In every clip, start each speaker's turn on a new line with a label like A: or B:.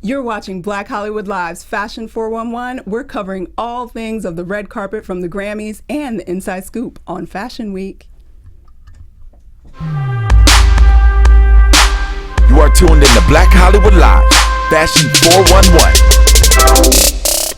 A: You're watching Black Hollywood Live's Fashion 411. We're covering all things of the red carpet from the Grammys and the Inside Scoop on Fashion Week.
B: You are tuned in to Black Hollywood Live, Fashion 411.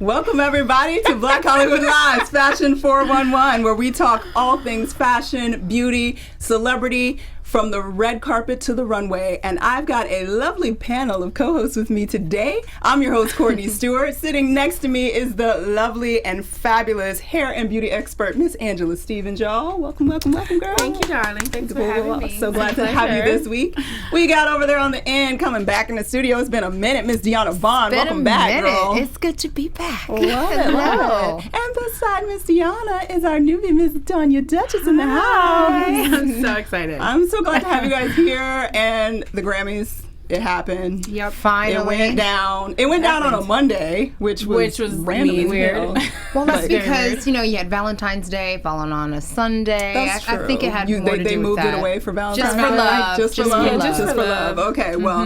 A: Welcome, everybody, to Black Hollywood Live's Fashion 411, where we talk all things fashion, beauty, celebrity, from the red carpet to the runway. And I've got a lovely panel of co-hosts with me today. I'm your host, Courtney Stewart. Sitting next to me is the lovely and fabulous hair and beauty expert, Miss Angela Stevens, y'all. Welcome, welcome, welcome, girl.
C: Thank you, darling. Thanks for having me.
A: So glad to have you this week. We got over there on the end, coming back in the studio. It's been a minute, Miss Diona Vaughan. Welcome back, girl.
D: It's good to be back.
A: Hello. And beside Miss Diona is our newbie, Miss Donia Duchess in the house.
C: I'm so excited.
A: I'm so glad to have you guys here. And the Grammys, it happened.
D: Yep, finally.
A: It went down. It went down on a Monday, which was randomly
C: weird.
D: Well, that's because, you had Valentine's Day falling on a Sunday.
A: That's true.
D: I think it had more to do with that.
A: They moved it away for Valentine's Day?
D: Just for love.
A: Just for love. Okay, well,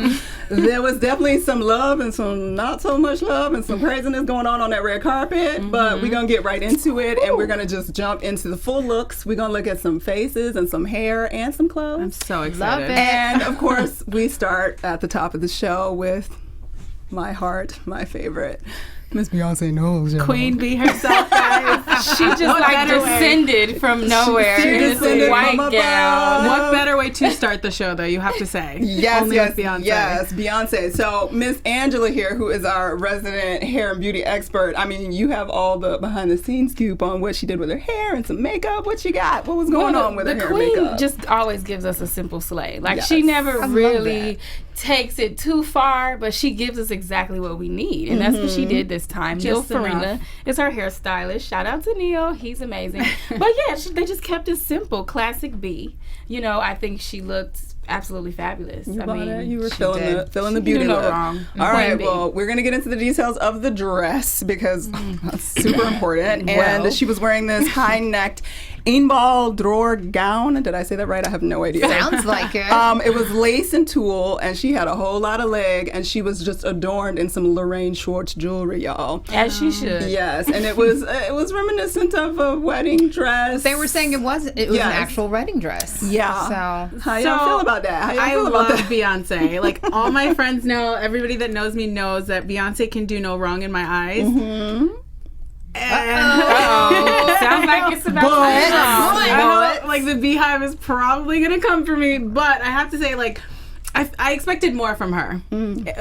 A: there was definitely some love and some not so much love and some craziness going on that red carpet, but we're going to get right into it, and we're going to just jump into the full looks. We're going to look at some faces and some hair and some clothes.
C: I'm so excited.
D: Love it.
A: And, of course, we start at the top of the show with my heart, my favorite, Miss Beyonce Knowles.
C: Queen Bee herself, guys. She just descended from nowhere
A: She
C: in this
A: descended
C: white
A: from above.
C: gown. What better way to start the show, though, you have to say. Only with Beyonce.
A: Yes, Beyonce. So Miss Angela here, who is our resident hair and beauty expert, I mean, you have all the behind-the-scenes scoop on what she did with her hair and some makeup. What you got? What was going on with her hair and makeup?
C: The Queen just always gives us a simple slay. Like,
A: Yes.
C: she never
D: I
C: really takes it too far, but she gives us exactly what we need, and that's what she did this time. Neil Farina is her hairstylist. Shout out to Neil, he's amazing. But yeah, they just kept it simple, classic B. I think she looked absolutely fabulous.
A: You were
C: she
A: feeling
C: did.
A: the beauty
C: You know
A: look.
C: wrong.
A: All right,
C: Queen Bee.
A: well, we're going to get into the details of the dress because that's super important.
C: Well.
A: And she was wearing this high-necked in-ball drawer gown. Did I say that right? I have no idea.
D: Sounds like it.
A: It was lace and tulle, and she had a whole lot of leg, and she was just adorned in some Lorraine Schwartz jewelry, y'all.
C: As she should.
A: Yes, and it was reminiscent of a wedding dress.
D: They were saying it was an
A: Yes.
D: actual wedding dress.
A: Yeah.
D: So
A: How y'all feel about that? How y'all
C: I
A: feel
C: love
A: about that?
C: Beyonce. Like, all my friends know, everybody that knows me knows that Beyonce can do no wrong in my eyes. Sounds like it's about to be wrong. I know, like, the Beehive is probably gonna come for me, but I have to say, like, I expected more from her.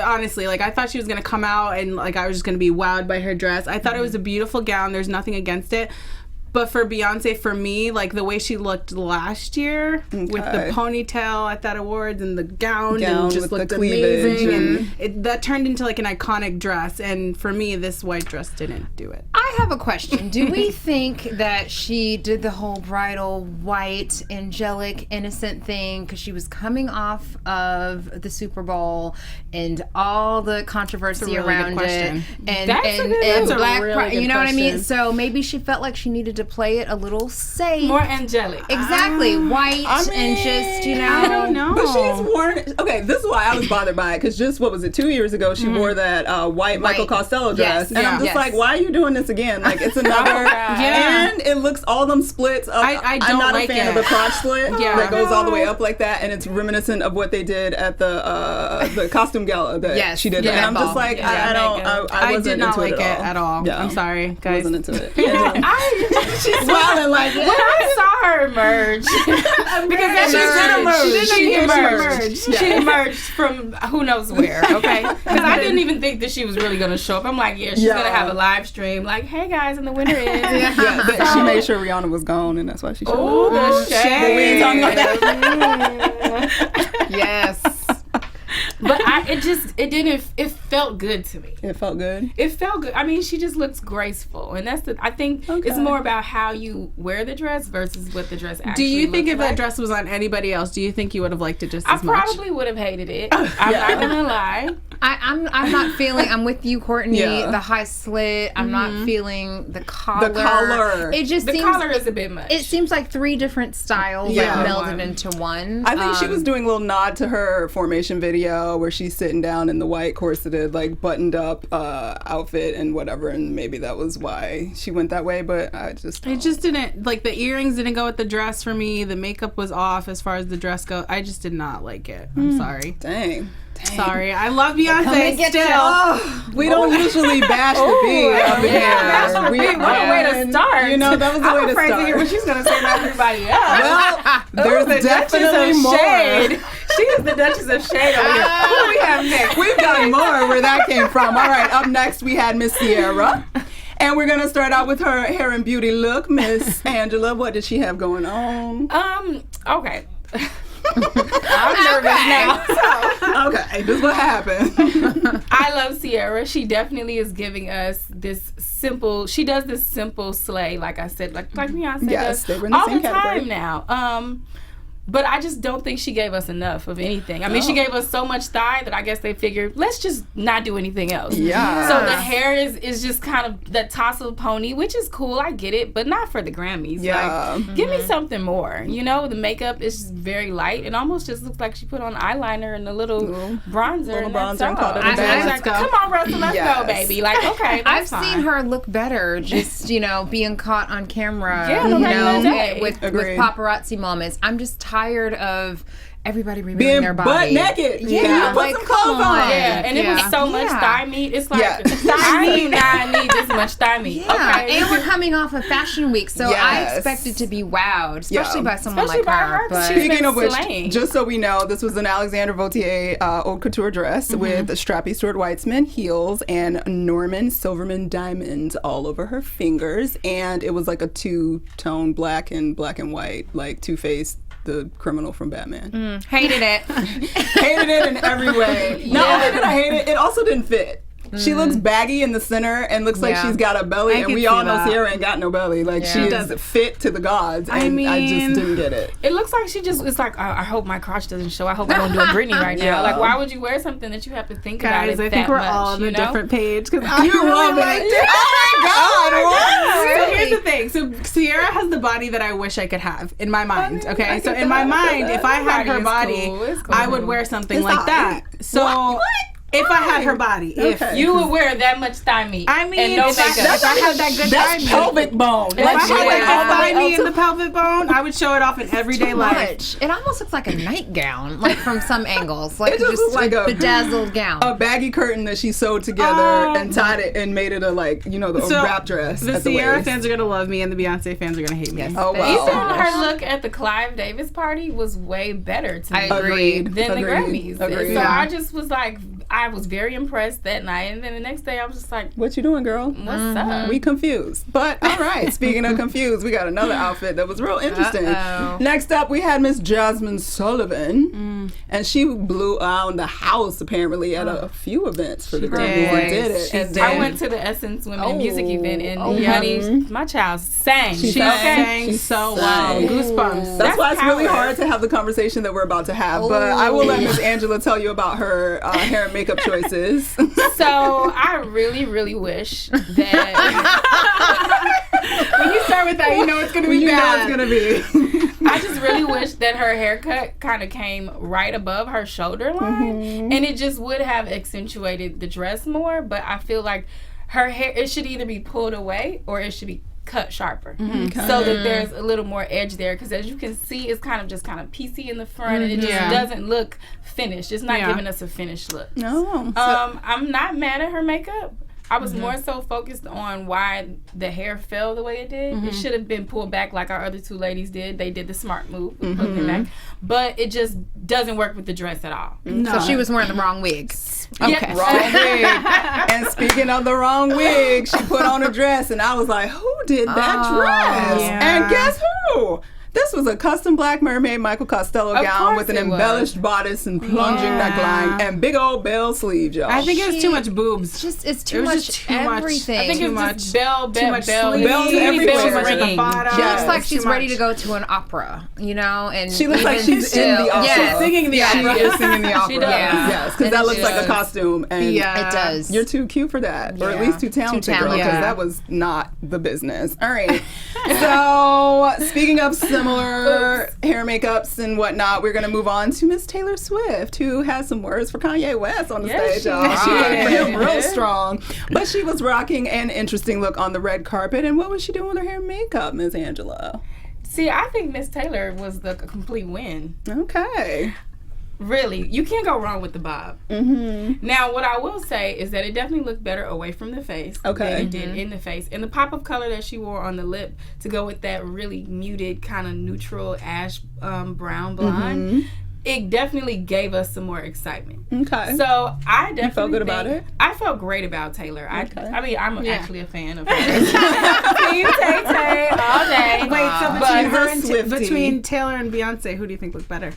C: Honestly, like, I thought she was gonna come out and, like, I was just gonna be wowed by her dress. I thought it was a beautiful gown. There's nothing against it. But for Beyonce, for me, like, the way she looked last year with the ponytail at that awards and the gown and just
A: with
C: looked
A: the cleavage
C: amazing. And that turned into, like, an iconic dress. And for me, this white dress didn't do it.
D: I have a question. Do we think that she did the whole bridal white, angelic, innocent thing because she was coming off of the Super Bowl and all the controversy around it? And
C: That's a
D: Black
C: really
D: Pride,
C: good
D: you know what I mean?
C: question.
D: So maybe she felt like she needed to play it a little safe.
C: More angelic.
D: Exactly. White and just,
C: I don't know.
A: But she's worn. Okay, this is why I was bothered by it, because just, what was it, 2 years ago, she wore that white Michael Costello dress.
D: Yes,
A: and I'm just like, why are you doing this again? Like, it's another. And it looks, all them splits.
C: I don't
A: I'm not
C: like
A: a fan
C: it.
A: of the crotch split that goes all the way
D: No.
A: up like that, and it's reminiscent of what they did at the costume gala that she did.
D: Yeah,
A: and I'm just
D: ball.
A: like,
D: Yeah,
A: I wasn't
C: did not
A: into
C: like it at all.
A: Yeah.
C: I'm sorry,
A: I
C: guys.
A: wasn't into it.
C: She's
A: smiling like,
C: when I saw her emerge, because she emerged. She emerged from who knows where. Okay, because I didn't even think that she was really gonna show up. I'm like, she's gonna have a live stream. Like, hey guys, and the winner is.
A: She made sure Rihanna was gone, and that's why she showed
C: Oh,
A: up.
C: the shade.
A: But we ain't talking about that.
D: Yes.
C: But it felt good to me.
A: It felt good.
C: It felt good. I mean, she just looks graceful, and I think it's more about how you wear the dress versus what the dress actually.
E: Do you think
C: looks
E: if
C: like.
E: that dress was on anybody else, do you think you would have liked it just
C: I
E: as much?
C: probably would have hated it. I'm not gonna lie.
D: I'm not feeling. I'm with you, Courtney.
A: Yeah.
D: The high slit. I'm not feeling the collar.
A: The collar.
D: It just
E: The
D: seems,
E: collar is a bit much.
D: It seems like 3 different styles
A: Yeah.
D: like melded into one.
A: I think she was doing a little nod to her Formation video where she's sitting down in the white corseted, like buttoned up outfit and whatever, and maybe that was why she went that way. But I just
C: It just didn't, like, the earrings didn't go with the dress for me. The makeup was off as far as the dress goes. I just did not like it. I'm sorry.
A: dang.
C: Sorry. I love
D: Come
C: Beyonce
D: and get
C: still.
A: Oh, we don't usually bash the beat up in
E: bash
A: here.
E: the beat. What a way to start.
A: You know, that was the way
E: I'm
A: to
E: afraid to hear what
A: start.
E: she's going to say about everybody else.
A: Well, there's
E: the
A: definitely
E: Duchess of
A: more.
E: Shade. She is the Duchess of Shade over here. Who do we have next?
A: We've got more where that came from. All right, up next we had Miss Sierra. And we're going to start out with her hair and beauty look. Miss Angela, what did she have going on?
E: Okay. I'm nervous now.
A: Okay, this is what happened.
E: I love Sierra. She definitely is giving us this simple. She does this simple slay, like I said, like Beyonce
A: Yes,
E: does
A: they were in the
E: all
A: same
E: the
A: category.
E: time now. But I just don't think she gave us enough of anything. I mean, she gave us so much thigh that I guess they figured, let's just not do anything else.
A: Yeah.
E: So the hair is just kind of that tassel pony, which is cool. I get it, but not for the Grammys.
A: Yeah.
E: Like, give me something more. You know, the makeup is just very light. It almost just looks like she put on eyeliner and a little bronzer.
A: Little
E: and
A: bronzer
E: that's
A: and called
E: all.
A: it a
E: I
A: day.
E: was like, come on, Russell, let's
A: Yes.
E: go, baby. Like, okay,
D: I've
E: that's
D: seen
E: fine.
D: her look better, just being caught on camera,
E: Yeah, the regular day.
D: with
A: Agreed.
D: paparazzi moments. I'm just tired of everybody revealing
A: Being
D: their body.
A: butt naked.
D: Yeah,
A: Put
D: like,
A: some clothes
D: come
A: on.
D: on.
E: Yeah, and it was so much
D: Yeah.
E: thigh meat. It's like,
A: Yeah.
E: I do not need this much thigh meat.
D: Yeah,
E: Okay.
D: and we're coming off of Fashion Week, so I
A: Yes.
D: expected to be wowed, especially
A: Yeah.
D: by someone
E: Especially
D: like
E: by
D: her.
E: her, 'cause
D: But
E: she's
A: Speaking
E: been
A: of which,
E: slaying.
A: just so we know, this was an Alexander Vautier haute couture dress with strappy Stuart Weitzman heels and Norman Silverman diamonds all over her fingers, and it was like a two-tone black and white, like Two-Face, the criminal from Batman.
D: hated it.
A: Hated it in every way. Not only did I hate it, it also didn't fit. She looks baggy in the center and looks like
D: Yeah.
A: she's got a belly,
C: I
A: and
C: can
A: we
C: see
A: all know
C: that.
A: Sierra ain't got no belly. Like, she is fit to the gods, and I
C: mean-
A: just didn't get it.
E: It looks like it's like, I hope my crotch doesn't show. I hope I don't do a Britney right
A: Yeah.
E: now. Like, why would you wear something that you have to think about
C: Guys,
E: it
C: I
E: that
C: think we're
E: much,
C: all on
E: you
C: a
E: know?
C: different page because I
A: You
C: really
A: love
C: liked
A: it. Oh my God! What?
C: So here's the thing. So Sierra has the body that I wish I could have in my mind. Okay, so in my mind, if I had her body,
E: It's cool.
C: I would wear something
A: It's
C: like
A: all
C: that.
A: right.
C: So
A: What?
C: if I had her body,
A: Okay.
E: You would wear that much thigh meat.
C: I mean,
E: and no
C: if I
E: makeup.
C: had that good thigh
A: That's
C: meat.
A: pelvic bone.
C: If I
A: Like,
C: had
E: Yeah.
C: that thigh
A: all
C: meat in the pelvic bone, I would show it off in everyday life.
D: Much. It almost looks like a nightgown, like from some angles, like
A: It just looks like a-
D: bedazzled gown.
A: a baggy curtain that she sewed together and tied it and made it a, like,
C: So,
A: wrap dress.
C: The
A: at the
C: Sierra
A: waist.
C: fans are gonna love me, and the Beyonce fans are gonna hate me.
A: Oh
E: You
A: wow.
E: saw her look at the Clive Davis party was way better to me
D: I agree.
A: Agreed.
E: than the
A: Agreed.
E: Grammys.
A: Agreed.
E: So
A: Yeah.
E: I just was like, I was very impressed that night, and then the next day I was just like,
A: What you doing, girl?
E: what's up?
A: We confused. But all right, speaking of confused, we got another outfit that was real interesting.
D: Uh-oh.
A: Next up, we had Miss Jasmine Sullivan, and she blew out the house apparently at a few events for the Grammys.
D: did.
A: And did it.
D: She
A: And
D: did.
E: I
A: then-
E: went to the Essence Women in Music event, and
A: Oh,
E: Yanni, my child, sang.
A: She
C: She
A: sang.
C: sang
A: She
C: so
A: sang.
C: well. Goosebumps.
A: That's why it's really
E: power.
A: hard to have the conversation that we're about to have. But I will let Miss Angela tell you about her hair and makeup choices.
E: So I really, really wish that
C: When you start with that, you know it's gonna be
A: you know
C: bad.
A: it's gonna be.
E: I just really wish that her haircut kind of came right above her shoulder line, and it just would have accentuated the dress more. But I feel like her hair, it should either be pulled away or it should be cut sharper, so that there's a little more edge there. Because as you can see, it's kind of piecey in the front, and it just
C: Yeah.
E: doesn't look finished. It's not
C: Yeah.
E: giving us a finished look.
A: No.
E: I'm not mad at her makeup. I was more so focused on why the hair fell the way it did. It should have been pulled back like our other two ladies did. They did the smart move with pulling it back. But it just doesn't work with the dress at all.
D: So she was wearing the wrong wig. Okay.
A: Wrong wig. And speaking of the wrong wig, she put on a dress, and I was like, "Who did that dress?"
C: yeah.
A: And guess who? This was a custom black mermaid Michael Costello gown with an embellished bodice and plunging neckline and big old bell sleeves, y'all.
C: I think it was too much boobs.
D: It's too much everything.
E: I think
C: Too
E: it's
C: much.
E: just bell,
C: Bells
A: everywhere.
C: Too much at the bottom.
D: She looks like
C: Too
D: she's
C: much.
D: ready to go to an opera, you know? And
A: She looks like
D: even
A: she's in the opera.
D: Yes.
C: Singing the opera.
A: She is singing the opera.
E: She does.
D: Yeah.
A: Yes, because
D: And
A: that
D: it
A: looks like a
D: does.
A: costume. And
C: Yeah.
D: It does.
A: you're too cute for that, or at
D: Yeah.
A: least too talented, girl, because
C: Yeah.
A: that was not the business. All right. So, speaking of similar hair makeups and whatnot, we're going to move on to Miss Taylor Swift, who has some words for Kanye West on the
E: Yes,
A: stage, y'all.
E: she
A: She came for him
E: did.
A: real strong. But she was rocking an interesting look on the red carpet. And what was she doing with her hair and makeup, Miss Angela?
E: See, I think Miss Taylor was the complete win.
A: Okay.
E: Really, you can't go wrong with the bob.
A: Mm-hmm.
E: Now, what I will say is that it definitely looked better away from the face
A: Okay.
E: than it did in the face. And the pop of color that she wore on the lip to go with that really muted kind of neutral ash brown blonde, it definitely gave us some more excitement.
A: Okay.
E: So I definitely
A: felt good about
E: think-
A: it?
E: I felt great about Taylor.
A: Okay.
E: I mean, I'm actually a fan of hers. Team Tay all day.
C: Wait, so
A: But
C: between,
A: Swiftie.
C: between Taylor and Beyonce, who do you think looked better?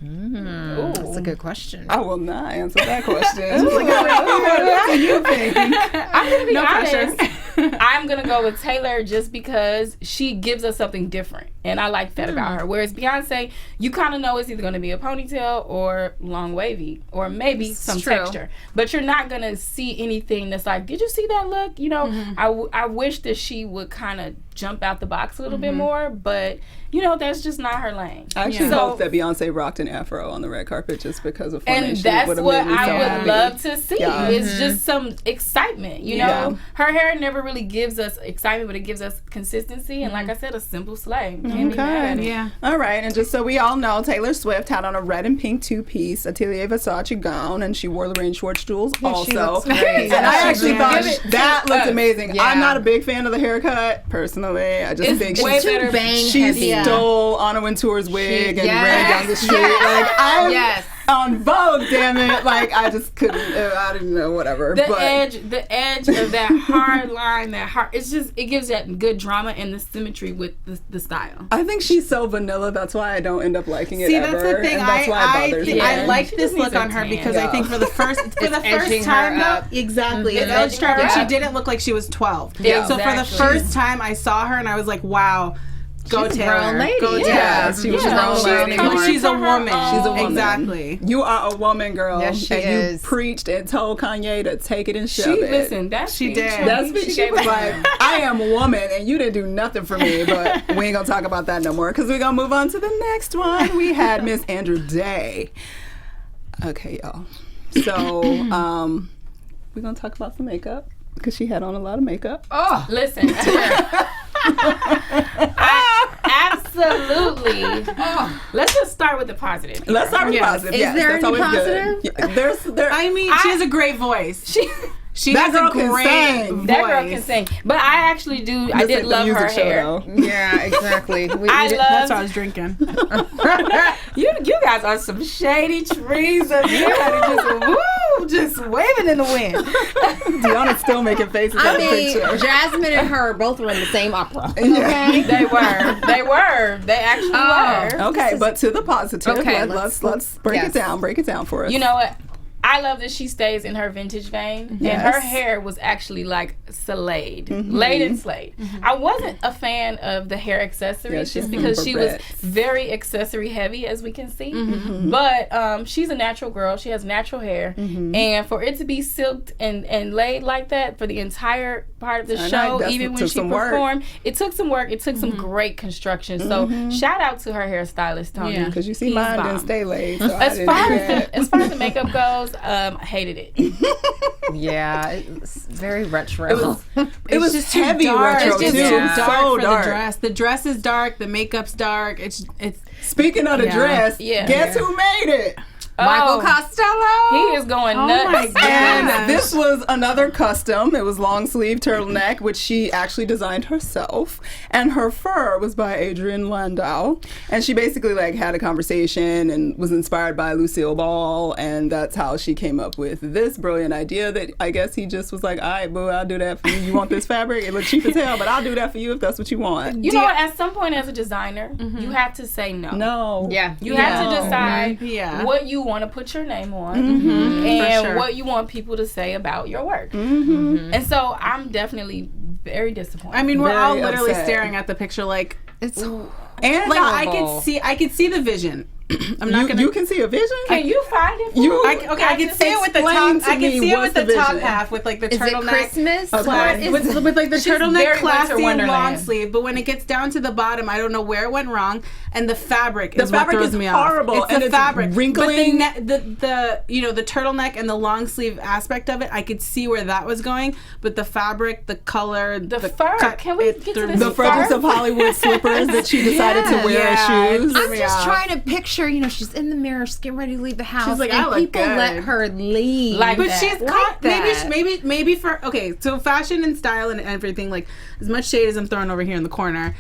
D: That's a good question.
A: I will not answer that question. What do you think?
E: I'm gonna be
C: No
E: honest.
C: pressure.
E: I'm gonna go with Taylor just because she gives us something different, and I like that about her. Whereas Beyonce, you kind of know it's either gonna be a ponytail or long wavy, or maybe some
D: true.
E: texture. But you're not gonna see anything that's like, did you see that look? You know, I wish that she would kind of jump out the box a little bit more, but you know, that's just not her lane.
A: I actually
E: So-
A: hope that Beyonce rocked an afro on the red carpet just because of
E: And
A: Formation.
E: that's
A: Would've
E: what
A: made me so
E: I would
A: happy.
E: love to see.
A: Yeah.
E: It's just some excitement, you
A: Yeah.
E: know. Her hair never really gives us excitement, but it gives us consistency. And like I said, a simple sleigh. Can't be mad.
C: Yeah.
A: All right, and just so we all know, Taylor Swift had on a red and pink two-piece Atelier Versace gown, and she wore Lorraine Schwartz jewels also.
D: looks great.
A: And I
D: She
A: actually
D: does.
A: thought
E: Give it
A: that
E: to
A: looked
E: us.
A: amazing.
D: Yeah.
A: I'm not a big fan of the haircut, personally. I just
E: It's
A: think
E: way
A: she
E: better.
D: Bang
A: she
D: heavy.
A: stole Anna Wintour's wig and
D: Yes.
A: ran down the street.
D: Yes.
A: Like, I'm
D: Yes.
A: on Vogue, damn it. Like, I just couldn't, I didn't know, whatever.
E: The
A: but
E: edge of that hard line, it's just, it gives that good drama and the symmetry with the style.
A: I think she's so vanilla, that's why I don't end up liking it
C: See,
A: ever.
C: that's the thing.
A: And that's why it
C: I
A: bothers
C: think
A: me.
C: I like
E: She
C: this
E: just
C: look
E: needs
C: on
E: a
C: her
E: tan.
C: because
A: Yeah.
C: I think for the first
D: edging her
C: time though,
D: up.
C: exactly,
E: It's
C: it edged her up,
E: edging
C: and
E: her
C: she
E: up.
C: didn't look like she was 12.
E: Yeah.
C: So for the
E: Exactly.
C: first time I saw her, and I was like, wow. Go
D: She's a
C: Taylor.
D: grown lady.
C: Go
D: Yeah.
C: Taylor.
A: She was
E: Yeah.
A: a grown
E: She's
A: lady.
E: coming
C: She's a
E: to her
C: woman.
E: own.
A: She's a woman.
C: Exactly.
A: You are a woman, girl.
D: Yes, she
A: and
D: is.
A: you preached and told Kanye to take it and shove
E: She,
A: it.
E: listen, that's
C: She did.
A: That's what she
E: gave
A: was
E: us-
A: like, I am a woman and you didn't do nothing for me, but we ain't gonna talk about that no more because we're gonna move on to the next one. We had Miss Andrew Day. Okay, y'all. So, we're gonna talk about some makeup because she had on a lot of makeup.
E: Oh, listen. Absolutely. Let's just start with the positive.
A: Let's start with
C: Yeah.
A: positive.
D: Is
A: yes,
D: there
A: that's
D: any
A: always
D: positive?
A: good. Yeah, there.
C: I mean, she has a great voice. She
A: That
C: has
A: girl
C: a
A: can
C: great
A: sing.
C: voice.
E: That girl can sing. But I actually do. I
A: This
E: did
A: ain't the
E: love her
A: music show,
E: hair.
A: though.
D: Yeah, exactly.
E: I
C: That's
E: love.
C: what I was drinking.
E: You guys are some shady trees up here. Just waving in the wind.
A: Deanna's still making faces
D: I
A: at the
D: mean,
A: picture.
D: Jasmine and her both were in the same opera.
A: Yeah.
D: Okay.
E: They were. They actually were.
A: Okay, but to the positive,
D: Okay,
A: let's break it down. Break it down for us.
E: You know what? I love that she stays in her vintage vein,
A: Yes.
E: and her hair was actually like slayed, laid and slayed. I wasn't a fan of the hair accessories
A: Yeah,
E: just
A: she's
E: because
A: for
E: she was
A: Brits.
E: very accessory heavy, as we can see. But she's a natural girl; she has natural hair, and for it to be silked and laid like that for the entire part of the
A: I know,
E: show,
A: that's
E: even
A: what
E: when
A: took
E: she
A: some work.
E: performed, it took some work. It took some great construction. So shout out to her hairstylist, Tony.
C: Yeah.
A: because you see
E: He's
A: mine
E: bomb.
A: didn't stay laid. So I
E: As
A: didn't
E: far
A: do
E: as
A: that.
E: as far as the makeup goes, I hated it.
D: Yeah, it's very retro.
A: It was
C: just
A: heavy
C: dark.
A: retro
C: It's just
A: too.
C: too
D: Yeah.
C: dark
A: So
C: for
A: dark.
C: the dress. The dress is dark. The makeup's dark. It's
A: Speaking of the
C: Yeah.
A: dress,
E: Yeah.
A: guess who made it?
D: Michael Costello.
E: He is going nuts.
A: And this was another custom. It was long sleeve turtleneck, which she actually designed herself. And her fur was by Adrienne Landau. And she basically like had a conversation and was inspired by Lucille Ball. And that's how she came up with this brilliant idea that I guess he just was like, all right, boo, I'll do that for you. You want this fabric? It looks cheap as hell, but I'll do that for you if that's what you want.
E: You know what? At some point as a designer, you have to say no.
A: No.
D: Yeah.
E: You have to decide what you want to put your name on and what you want people to say about your work. And so I'm definitely very disappointed.
C: I mean, we're all
A: Very
C: literally
A: upset.
C: staring at the picture like
D: It's
A: And
C: like I could see the vision. I'm not gonna.
A: You can see a vision?
E: Can you find it?
C: I can see it with the
A: explain
C: top.
A: to
C: I can
A: me
C: see it
A: what's
C: with the
A: the
C: top
A: vision.
C: half with like the
D: Is it
C: turtleneck.
D: Christmas?
A: Okay.
C: With like the turtleneck
E: very
C: classy
E: Winter
C: and long
E: Wonderland.
C: sleeve, but when it gets down to the bottom, I don't know where it went wrong, and the fabric
A: The
C: is
A: fabric
C: what
A: is
C: throws me
A: horrible,
C: off. It's
A: and
C: the
A: it's
C: fabric,
A: wrinkling.
C: But the the turtleneck and the long sleeve aspect of it, I could see where that was going, but the fabric, the color,
E: The fur. Can we get to this?
A: The Fredericks of Hollywood slippers that she decided to wear as shoes.
D: I'm just trying to picture, she's in the mirror, she's getting ready to leave the house.
C: She's like,
D: and
C: I look
D: people
C: good.
D: let her leave.
E: Like
C: But
E: that.
C: she's
D: Like that.
C: maybe for so fashion and style and everything, like as much shade as I'm throwing over here in the corner.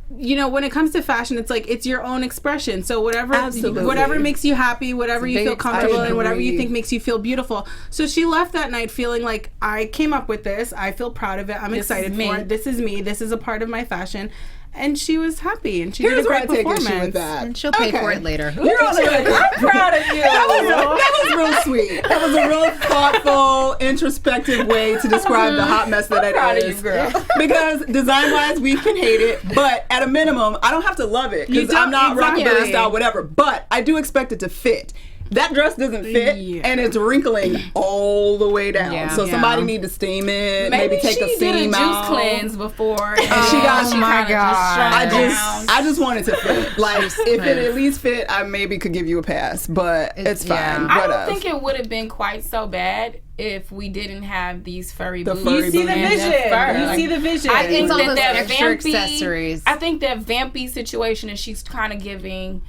C: When it comes to fashion, it's like it's your own expression. So whatever makes you happy, whatever you feel comfortable in, whatever you think makes you feel beautiful. So she left that night feeling like, I came up with this. I feel proud of it. I'm excited for it. This is me. This is a part of my fashion. And she was happy, and she did a great performance.
A: Issue with that.
D: And she'll pay for it later.
A: You're on the record.
E: I'm proud of you.
A: That was real sweet. That was a real thoughtful, introspective way to describe the hot mess that
E: proud
A: it
E: of
A: is.
E: you, girl.
A: Because design-wise, we can hate it, but at a minimum, I don't have to love it because I'm not rockabilly style, whatever. But I do expect it to fit. That dress doesn't fit, and it's wrinkling all the way down.
D: Yeah.
A: So somebody need to steam it, maybe take
E: she
A: the seam
E: did a
A: out.
E: juice cleanse before, and
A: she got-
E: she
A: oh my
E: kinda just strung it down.
A: I just want it to fit. Like, if it at least fit, I maybe could give you a pass, but it's fine.
D: yeah.
E: I
A: What
E: don't
A: else?
E: think it would have been quite so bad if we didn't have these furry boots.
A: furry
C: You see the
A: boots.
C: vision. You see the vision.
E: I think
D: It's all those
E: that
D: extra
E: vampy
D: accessories.
E: I think that vampy situation that she's kind of giving,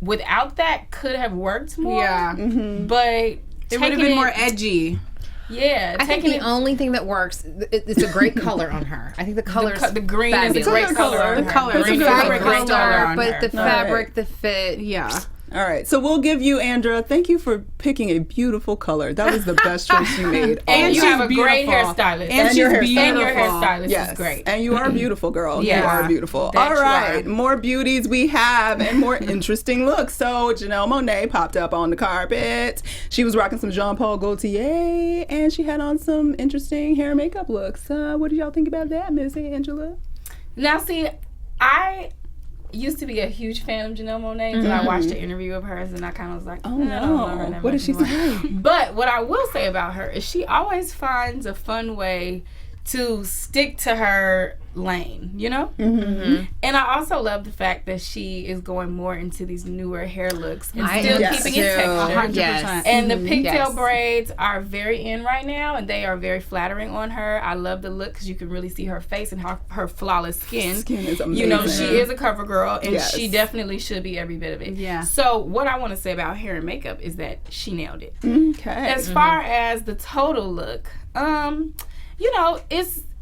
E: without that, could have worked more.
C: Yeah.
E: But
C: It would have been more edgy.
E: Yeah,
D: I think the only thing that works, it's a great color on her. I think the color
E: the green
D: fabulous.
E: is a great color. on
C: The
E: her.
C: color.
E: Green
C: It's a
E: is
C: great
E: great
C: color.
E: on
D: but
E: her.
D: the fabric, the fit.
C: Yeah.
A: All right, so we'll give you, Andra, thank you for picking a beautiful color. That was the best choice you made.
E: And you
C: she's
E: have a great
C: beautiful.
E: hairstylist.
C: And
A: your
C: she's
A: hairstylist.
E: And your
C: beautiful.
E: hairstylist
A: Yes,
E: is great.
A: and you are beautiful, girl. You
E: Yeah.
A: are beautiful.
E: That
A: All
E: you
A: right,
E: are.
A: more beauties we have and more interesting looks. So Janelle Monáe popped up on the carpet. She was rocking some Jean Paul Gaultier, and she had on some interesting hair and makeup looks. What did y'all think about that, Miss Angela?
E: Now, see, I used to be a huge fan of Janelle Monáe until I watched an interview of hers, and I kind of was like,
A: Oh
E: I don't know her
A: no,
E: that
A: what did
E: much
A: she
E: anymore.
A: say?
E: But what I will say about her is she always finds a fun way to stick to her lane, And I also love the fact that she is going more into these newer hair looks and still keeping it textured.
D: Yes.
E: And the pigtail
D: Yes.
E: braids are very in right now, and they are very flattering on her. I love the look because you can really see her face and her flawless skin.
A: Skin is amazing.
E: She is a cover girl, and
A: Yes.
E: she definitely should be every bit of it.
C: Yeah.
E: So what I want to say about hair and makeup is that she nailed it.
A: Okay.
E: As far as the total look,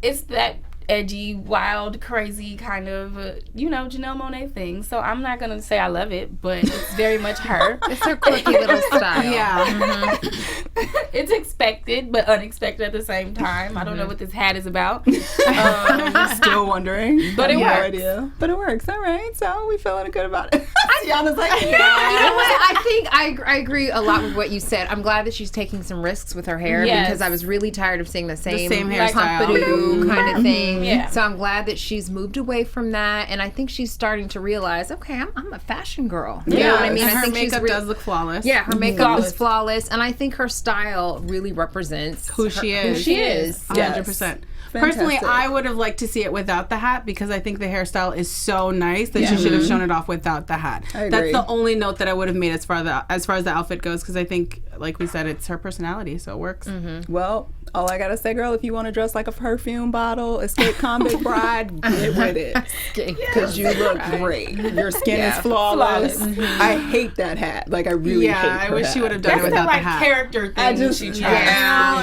E: it's that edgy, wild, crazy kind of, Janelle Monáe thing. So I'm not going to say I love it, but it's very much her.
D: It's her quirky little style.
C: Yeah.
E: It's expected, but unexpected at the same time. I don't know what this hat is about.
A: Still wondering.
E: But it
A: No
E: works.
A: idea. But it works. All right. So we feeling good about it. Tiana's like,
D: You know what? I think I agree a lot with what you said. I'm glad that she's taking some risks with her hair
E: Yes.
D: because I was really tired of seeing the same
C: hairstyle.
D: pompadour kind of thing.
E: Yeah.
D: So I'm glad that she's moved away from that, and I think she's starting to realize, okay, I'm a fashion girl. You know what I mean?
C: And
D: I
C: her
D: think
C: makeup
D: she's
C: does look flawless.
D: Yeah, her makeup is flawless, and I think her style really represents
C: Who she is.
D: Who she is.
C: 100%. Personally,
A: Fantastic.
C: I would have liked to see it without the hat because I think the hairstyle is so nice that she should have shown it off without the hat.
A: I agree.
C: That's the only note that I would have made as far as the outfit goes because I think like we said, it's her personality, so it works.
A: Well, all I gotta say, girl, if you want to dress like a perfume bottle, escape convict bride, get with it. Because you look great. Your skin is flawless. I hate that hat. Like, I really hate
C: I
A: her
C: wish
A: hat.
C: she would have done it
E: That's
C: without
E: the
C: the hat.
E: character thing she tried.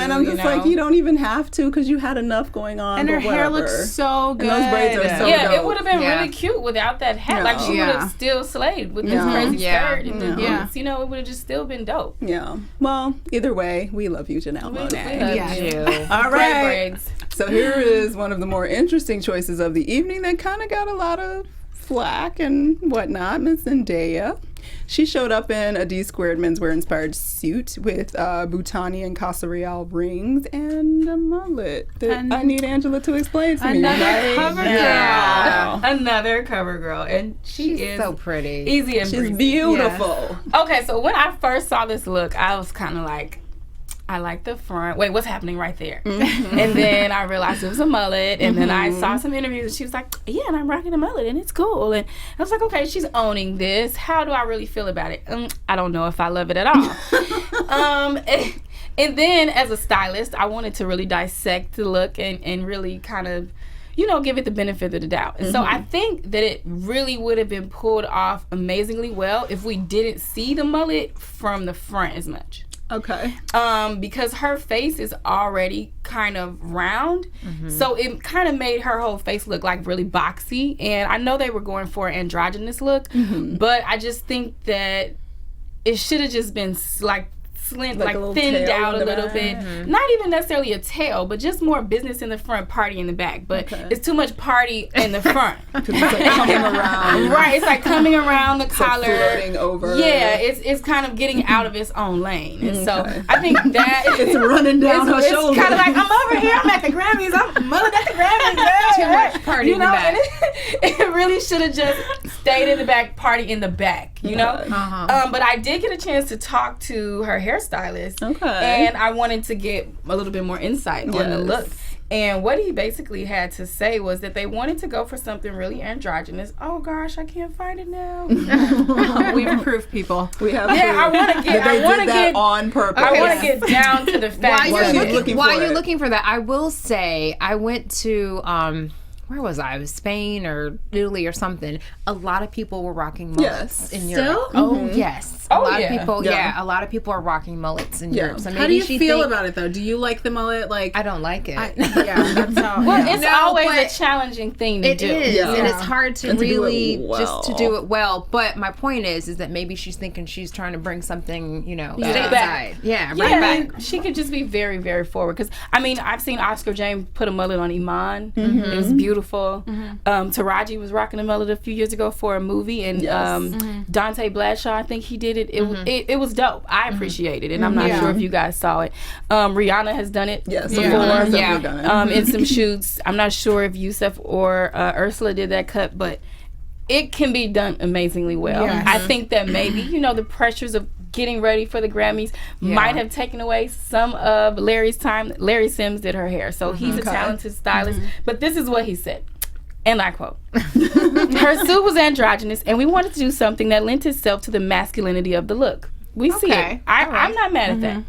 A: And I'm just like, you don't even have to because you had enough going on.
C: And her
A: but
C: hair
A: whatever.
C: looks so good.
A: And those braids are so
E: Yeah,
A: dope.
E: it would have been
D: Yeah.
E: really cute without that hat.
A: Yeah.
E: Like, she would
C: Yeah.
E: have still slayed with this
A: Yeah.
E: crazy
D: Yeah.
E: skirt and the boots. You know, it would have just still been dope.
A: Yeah. Well, either way, we love you, Janelle
E: We
A: Monáe.
E: love
C: Yeah.
E: you.
A: All
E: Great
A: right.
E: braids.
A: So here is one of the more interesting choices of the evening that kind of got a lot of flack and whatnot. Miss Zendaya. She showed up in a D-squared menswear inspired suit with Bhutani and Casa Real rings and a mullet that
C: And
A: I need Angela to explain to me.
C: another
A: right
C: cover
A: now.
E: Another cover girl. And she's is
D: so pretty.
E: easy and
A: She's
E: breezy.
A: beautiful.
E: Okay, so when I first saw this look, I was kind of like, I like the front. Wait, what's happening right there? And then I realized it was a mullet. And then I saw some interviews and she was like, yeah, and I'm rocking a mullet and it's cool. And I was like, okay, she's owning this. How do I really feel about it? I don't know if I love it at all. And then as a stylist, I wanted to really dissect the look and really kind of, you know, give it the benefit of the doubt. And so I think that it really would have been pulled off amazingly well if we didn't see the mullet from the front as much.
A: Okay.
E: Because her face is already kind of round, so it kind of made her whole face look like really boxy. And I know they were going for an androgynous look, but I just think that it should have just been like slim,
A: Like
E: like
A: a little
E: thinned
A: tail
E: out
A: in
E: a
A: the
E: little
A: back.
E: bit. Not even necessarily a tail, but just more business in the front, party in the back. But it's too much party in the front.
A: It's like coming around.
E: Right, it's like coming around the collar.
A: floating over.
E: Yeah, it's kind of getting out of its own lane. And so I think that
A: It's running down her
E: it's
A: shoulder.
E: kind of like, I'm over here, I'm at the Grammys, I'm mullet at the Grammys. Girl.
D: Too much party
E: You
D: in the
E: know,
D: back.
E: and it really should have just stayed in the back, party in the back, you know? But I did get a chance to talk to her hairstylist.
A: Okay.
E: And I wanted to get a little bit more insight on the
A: Yes.
E: look. And what he basically had to say was that they wanted to go for something really androgynous. Oh gosh, I can't find it now.
C: We've proof, people.
A: We have
E: Yeah, I want to get.
A: that they
E: I want to
A: did that
E: get
A: on purpose.
E: I want to get down to the fact.
A: While
E: that-
A: you're looking
D: While
A: for
D: you're
A: it.
D: looking for that, I will say I went to where was I? It was Spain or Italy or something. A lot of people were rocking mullets
A: Yes.
D: in
C: Still?
D: Europe. Oh yes. A
E: Oh,
D: lot
E: yeah.
D: of people.
A: Yeah.
D: Yeah, a lot of people are rocking mullets in
A: Yeah.
D: Europe. So maybe
C: How do you
D: she
C: feel
D: think-
C: about it, though? Do you like the mullet? Like,
D: I don't like it.
C: yeah, that's how.
E: Well, it's
D: No,
E: always a
D: but
E: challenging thing to
D: It
E: do.
D: is,
A: Yeah.
D: and it's hard to
A: And to do it
D: really
A: well.
D: just to do it well. But my point is that maybe she's thinking she's trying to bring something,
E: Back.
D: stateside. Yeah,
E: Yeah,
D: right
E: I
D: back.
E: mean, she could just be very, very forward. Because I mean, I've seen Oscar James put a mullet on Iman. It was beautiful. Taraji was rocking a mullet a few years ago for a movie, and Dante Bradshaw, I think he did it. It was dope. I appreciate it, and I'm not
C: Yeah.
E: sure if you guys saw it. Rihanna has done it
A: Yes.
E: before.
A: Rihanna's
D: Yeah.
A: definitely done it.
E: In some shoots. I'm not sure if Yusuf or Ursula did that cut, but it can be done amazingly well.
C: Yes.
E: I think that maybe, the pressures of getting ready for the Grammys might have taken away some of Larry's time. Larry Sims did her hair, so he's a talented stylist. But this is what he said, and I quote, "Her suit was androgynous, and we wanted to do something that lent itself to the masculinity of the look. We see
D: Okay.
E: it. I'm not mad at that.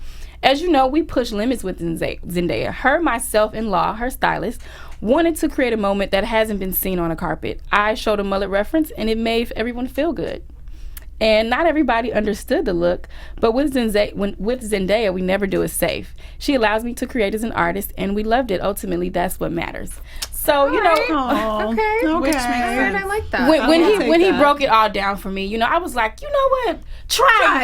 E: As you know, we push limits with Zendaya. Her, myself, and Law, her stylist, wanted to create a moment that hasn't been seen on a carpet. I showed a mullet reference, and it made everyone feel good. And not everybody understood the look, but with Zendaya, we never do it safe. She allows me to create as an artist, and we loved it. Ultimately, that's what matters." So,
A: Aw.
D: Okay.
C: Which makes
D: And
C: sense.
D: I like that.
E: when he
A: that.
E: broke it all down for me, I was like, you know what?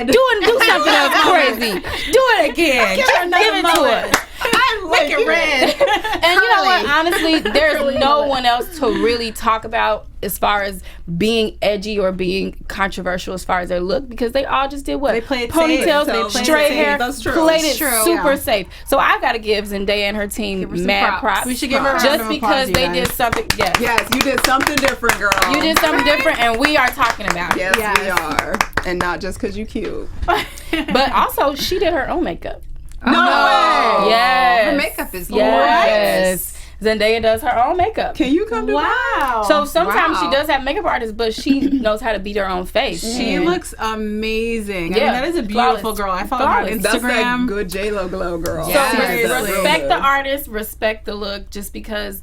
E: Do something else crazy. Do it again. Just give it to us.
D: Make it red.
E: And you know what? Honestly, there's no one else to really talk about as far as being edgy or being controversial as far as their look, because they all just did what?
C: They played
E: ponytails,
C: safe. They played
E: straight
C: safe.
E: hair,
A: That's true.
E: played
A: That's
E: it
D: true.
E: super
D: Yeah.
E: safe. So I got to give Zendaya and her team
D: some
E: mad
D: props.
E: props.
C: We should give her a round
E: just
C: of
E: because
C: applause, you
E: they
C: guys.
E: did something. Yes.
A: Yes, you did something different, girl.
E: You did something different, and we are talking about it.
A: Yes,
C: Yes.
A: we are. And not just because you cute.
E: But also, she did her own makeup.
A: No way.
E: Yes.
D: Her makeup is
E: Yes. Zendaya does her own makeup.
A: Can you come to
C: Wow.
E: So sometimes
D: Wow.
E: she does have makeup artists, but she knows how to beat her own face.
C: She looks amazing. I
E: Yeah.
C: mean, that is a beautiful
E: Flawless.
C: girl. I follow her on
E: Flawless.
A: That's that
C: Instagram.
A: good J-Lo glow girl.
E: So
D: Yeah.
C: Seriously.
E: respect the artist, respect the look, just because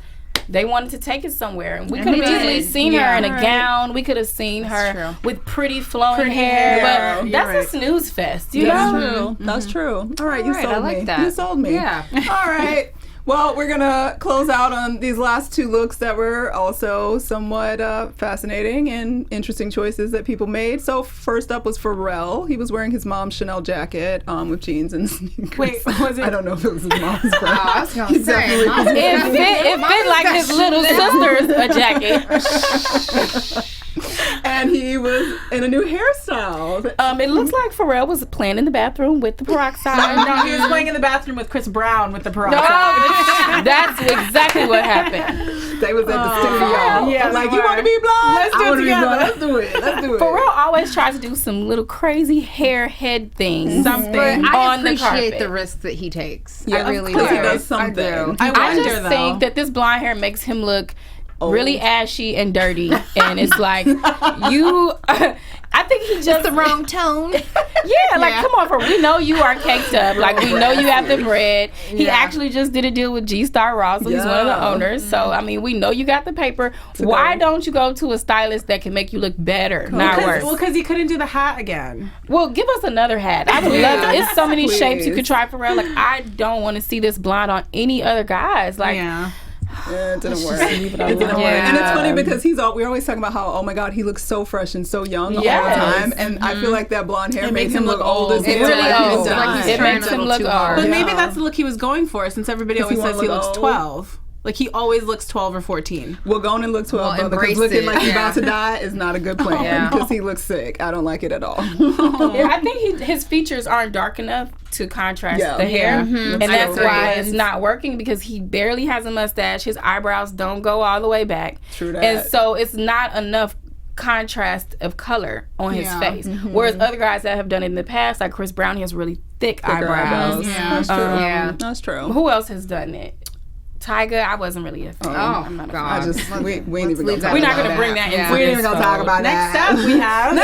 E: they wanted to take it somewhere. And we could have
D: they
E: easily
D: did.
E: seen her
D: Yeah.
E: in a gown. We could have seen her
D: true.
E: with pretty flowing
C: Pretty
E: hair.
C: hair.
E: But
C: You're
E: that's
C: right.
E: a snooze fest, you
A: That's
E: know?
A: true. That's true. All right, you
D: right,
A: sold
D: I like
A: me.
D: that.
A: You sold me.
D: Yeah.
A: All right. Well, we're going to close out on these last two looks that were also somewhat fascinating and interesting choices that people made. So first up was Pharrell. He was wearing his mom's Chanel jacket with jeans and sneakers.
C: Wait, was it?
A: I don't know if it was his mom's, but
D: I was going to say.
E: It fit like his little sister's jacket.
A: and he was in a new hairstyle.
E: It looks like Pharrell was playing in the bathroom with the peroxide.
C: No, he was playing in the bathroom with Chris Brown with the
E: No,
C: peroxide.
E: that's exactly what happened.
A: They was at the studio.
C: Yeah,
A: like,
C: they
A: you
C: were.
A: want to be blonde?
C: Let's do
A: I
C: it
A: wanna be
C: together.
A: blonde. Let's do it. Let's do it.
E: Pharrell always tries to do some little crazy hair head things.
C: Something.
D: But I
E: on the
D: appreciate
E: carpet.
D: the risk that he takes.
A: Yeah,
D: I really
A: of course
D: do.
A: he does something.
D: I do.
C: I
E: I
C: wonder,
E: just
C: though.
E: think that this blonde hair makes him look really ashy and dirty, and it's like you. I think he just
D: the wrong tone.
E: Yeah, like come on, we know you are caked up. Like we know you have the bread. He
D: Yeah.
E: actually just did a deal with G Star Russell. He's one of the
A: Yeah.
E: owners. So I mean, we know you got the paper. Why don't you go to a stylist that can make you look better, not worse?
C: Well, because he couldn't do the hat again.
E: Well, give us another hat. I would love it. It's so many shapes you
A: Please.
E: could try for real. Like I don't want to see this blonde on any other guys. Like
C: Yeah.
A: Yeah, it didn't work.
E: leave it alone.
A: It didn't work.
D: Yeah.
A: And it's funny because we're always talking about how, oh my God, he looks so fresh and so young all the
E: Yes.
A: time. And I feel like that blonde hair
C: It
A: makes
C: makes
A: him
C: him
A: look
C: look
A: old as
C: old.
A: hell.
E: It really
A: like he's
E: does.
A: done.
D: Like he's
E: It
D: trying
E: makes
D: a
E: him
D: little
E: look
D: too
E: old.
D: hard.
C: But
A: Yeah.
C: maybe that's the look he was going for, since everybody
A: Does he
C: always says he
A: wanna
C: looks
A: look
C: 12. Like he always looks 12 or 14.
A: Well, going and look 12,
D: Well,
A: brother, because
D: embrace
A: looking
D: it,
A: like he's
D: yeah.
A: about to die is not a good plan
D: Yeah.
A: because he looks sick. I don't like it at all.
E: Yeah, I think his features aren't dark enough to contrast
A: Yeah.
E: the hair,
A: Mhm.
E: and
A: I
E: that's
A: agree.
E: why it's not working because he barely has a mustache. His eyebrows don't go all the way back,
A: True that.
E: and so it's not enough contrast of color on his
C: Yeah.
E: face. Whereas other guys that have done it in the past, like Chris Brown, he has really thick eyebrows.
C: Yeah.
A: That's true.
D: Yeah.
A: That's true.
E: Who else has done it? Tyga, I wasn't really a fan.
D: Oh,
E: I'm not a
D: God.
A: I just, we ain't
D: Let's
A: even
D: leave
A: gonna
D: that
A: talk
E: We're not
A: about
E: going to
A: that.
E: bring that
D: Yeah.
E: into
A: We ain't
E: this,
A: even gonna
E: so-
A: talk about
C: Next
A: that.
C: up, we have.